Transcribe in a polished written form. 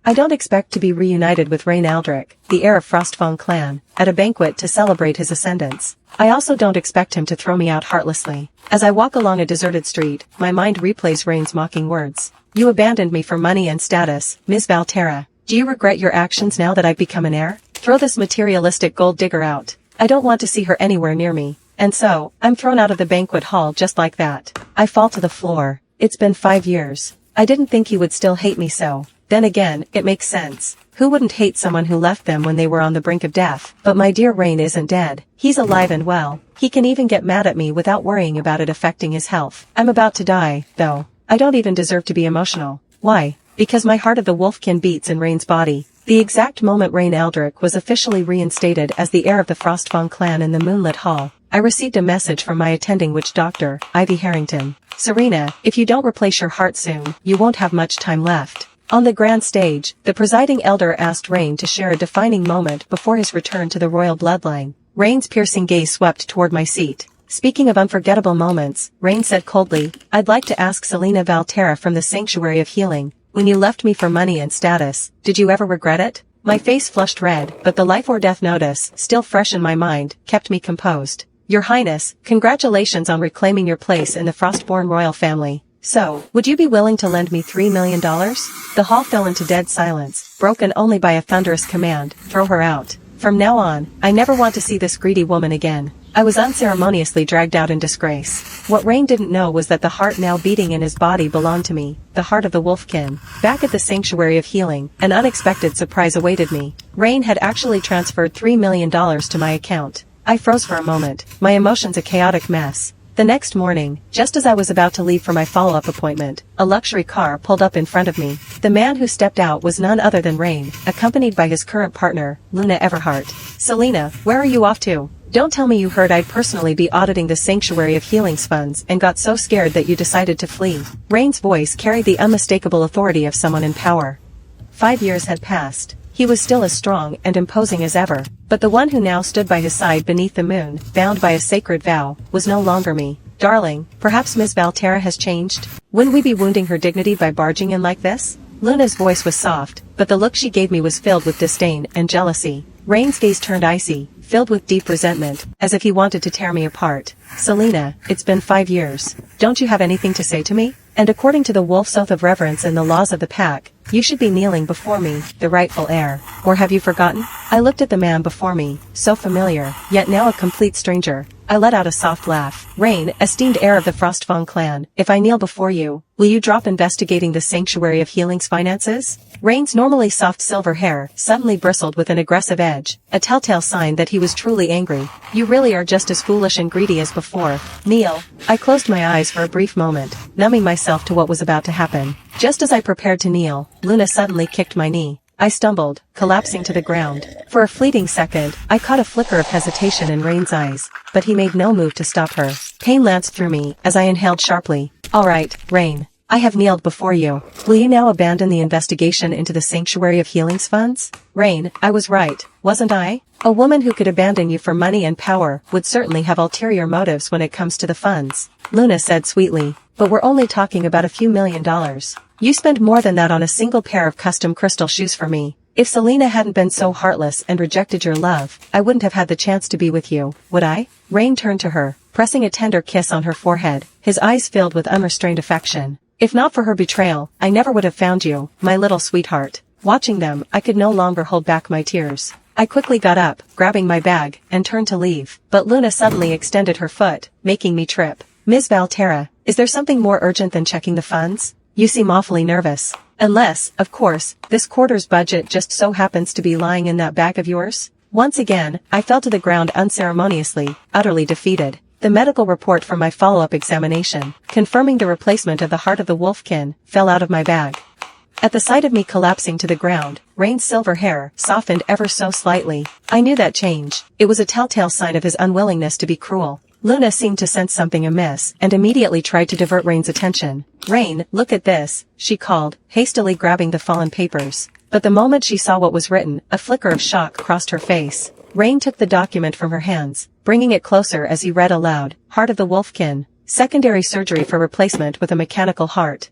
I don't expect to be reunited with Reyn Aldric, the heir of Frostfang Clan, at a banquet to celebrate his ascendance. I also don't expect him to throw me out heartlessly. As I walk along a deserted street, my mind replays Reyn's mocking words. You abandoned me for money and status, Ms. Valtara. Do you regret your actions now that I've become an heir? Throw this materialistic gold digger out. I don't want to see her anywhere near me. And so, I'm thrown out of the banquet hall just like that. I fall to the floor. It's been 5 years. I didn't think he would still hate me so. Then again, it makes sense. Who wouldn't hate someone who left them when they were on the brink of death? But my dear Reyn isn't dead. He's alive and well. He can even get mad at me without worrying about it affecting his health. I'm about to die, though. I don't even deserve to be emotional. Why? Because my heart of the Wolfkin beats in Reyn's body. The exact moment Reyn Aldric was officially reinstated as the heir of the Frostfang Clan in the moonlit hall, I received a message from my attending witch doctor, Ivy Harrington. Serena, if you don't replace your heart soon, you won't have much time left. On the grand stage, the presiding elder asked Reyn to share a defining moment before his return to the royal bloodline. Reyn's piercing gaze swept toward my seat. Speaking of unforgettable moments, Reyn said coldly, I'd like to ask Selena Valtara from the Sanctuary of Healing, when you left me for money and status, did you ever regret it? My face flushed red, but the life or death notice, still fresh in my mind, kept me composed. Your Highness, congratulations on reclaiming your place in the Frostborn royal family. So, would you be willing to lend me $3 million? The hall fell into dead silence, broken only by a thunderous command, throw her out. From now on, I never want to see this greedy woman again. I was unceremoniously dragged out in disgrace. What Reyn didn't know was that the heart now beating in his body belonged to me, the heart of the Wolfkin. Back at the Sanctuary of Healing, an unexpected surprise awaited me. Reyn had actually transferred $3 million to my account. I froze for a moment, my emotions a chaotic mess. The next morning, just as I was about to leave for my follow-up appointment, a luxury car pulled up in front of me. The man who stepped out was none other than Reyn, accompanied by his current partner, Luna Everhart. Selena, where are you off to? Don't tell me you heard I'd personally be auditing the Sanctuary of Healing's funds and got so scared that you decided to flee. Reyn's voice carried the unmistakable authority of someone in power. 5 years had passed. He was still as strong and imposing as ever, but the one who now stood by his side beneath the moon, bound by a sacred vow, was no longer me. Darling, perhaps Ms. Valtara has changed? Wouldn't we be wounding her dignity by barging in like this? Luna's voice was soft, but the look she gave me was filled with disdain and jealousy. Reyn's gaze turned icy, filled with deep resentment, as if he wanted to tear me apart. Selena, it's been 5 years. Don't you have anything to say to me? And according to the wolf's oath of reverence and the laws of the pack, you should be kneeling before me, the rightful heir. Or have you forgotten? I looked at the man before me, so familiar, yet now a complete stranger. I let out a soft laugh. Reyn, esteemed heir of the Frostfang Clan, if I kneel before you, will you drop investigating the Sanctuary of Healing's finances? Reyn's normally soft silver hair suddenly bristled with an aggressive edge, a telltale sign that he was truly angry. You really are just as foolish and greedy as before. Kneel. I closed my eyes for a brief moment, numbing myself to what was about to happen. Just as I prepared to kneel, Luna suddenly kicked my knee. I stumbled, collapsing to the ground. For a fleeting second, I caught a flicker of hesitation in Reyn's eyes, but he made no move to stop her. Pain lanced through me as I inhaled sharply. All right, Reyn. I have kneeled before you. Will you now abandon the investigation into the Sanctuary of Healing's funds? Reyn, I was right, wasn't I? A woman who could abandon you for money and power would certainly have ulterior motives when it comes to the funds. Luna said sweetly, but we're only talking about a few $1 million. You spend more than that on a single pair of custom crystal shoes for me. If Selena hadn't been so heartless and rejected your love, I wouldn't have had the chance to be with you, would I? Reyn turned to her, pressing a tender kiss on her forehead, his eyes filled with unrestrained affection. If not for her betrayal, I never would have found you, my little sweetheart. Watching them, I could no longer hold back my tears. I quickly got up, grabbing my bag, and turned to leave, but Luna suddenly extended her foot, making me trip. Ms. Valtara, is there something more urgent than checking the funds? You seem awfully nervous. Unless, of course, this quarter's budget just so happens to be lying in that bag of yours? Once again, I fell to the ground unceremoniously, utterly defeated. The medical report from my follow-up examination, confirming the replacement of the heart of the Wolfkin, fell out of my bag. At the sight of me collapsing to the ground, Reyn's silver hair softened ever so slightly. I knew that change. It was a telltale sign of his unwillingness to be cruel. Luna seemed to sense something amiss and immediately tried to divert Reyn's attention. Reyn, look at this, she called, hastily grabbing the fallen papers. But the moment she saw what was written, a flicker of shock crossed her face. Reyn took the document from her hands, bringing it closer as he read aloud, Heart of the Wolfkin, secondary surgery for replacement with a mechanical heart.